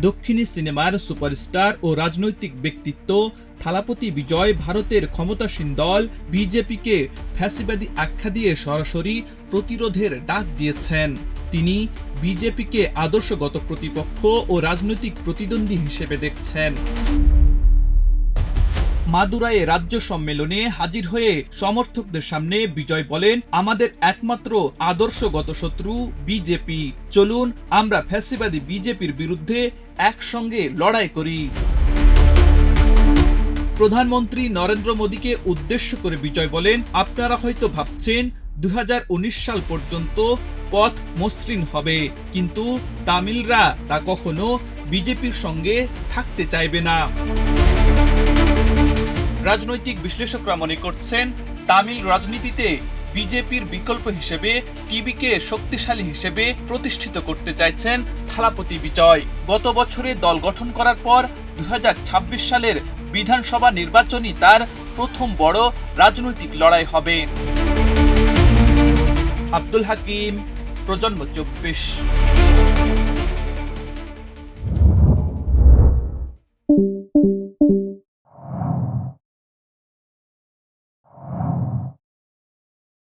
দক্ষিণী সিনেমার সুপারস্টার ও রাজনৈতিক ব্যক্তিত্ব থালাপতি বিজয় ভারতের ক্ষমতাসীন দল বিজেপিকে ফ্যাসিবাদী আখ্যা দিয়ে সরাসরি প্রতিরোধের ডাক দিয়েছেন। তিনি বিজেপিকে আদর্শগত প্রতিপক্ষ ও রাজনৈতিক প্রতিদ্বন্দ্বী হিসেবে দেখছেন। মাদুরাইয়ে রাজ্য সম্মেলনে হাজির হয়ে সমর্থকদের সামনে বিজয় বলেন, আমাদের একমাত্র আদর্শগত শত্রু বিজেপি। চলুন আমরা ফ্যাসিবাদী বিজেপির বিরুদ্ধে একসঙ্গে লড়াই করি। প্রধানমন্ত্রী নরেন্দ্র মোদীকে উদ্দেশ্য করে বিজয় বলেন, আপনারা হয়তো ভাবছেন 2019 সাল পর্যন্ত পথ মসৃণ হবে, কিন্তু তামিলরা তা কখনো বিজেপির সঙ্গে থাকতে চাইবে না। রাজনৈতিক বিশ্লেষকরা মনে করছেন, তামিল রাজনীতিতে বিজেপির বিকল্প হিসেবে টিবিকে শক্তিশালী হিসেবে প্রতিষ্ঠিত করতে চাইছেন থালাপতি বিজয়। গত বছরে দল গঠন করার পর 2026 সালের বিধানসভা নির্বাচনই তার প্রথম বড় রাজনৈতিক লড়াই হবে। আব্দুল হাকিম, প্রজন্ম 24।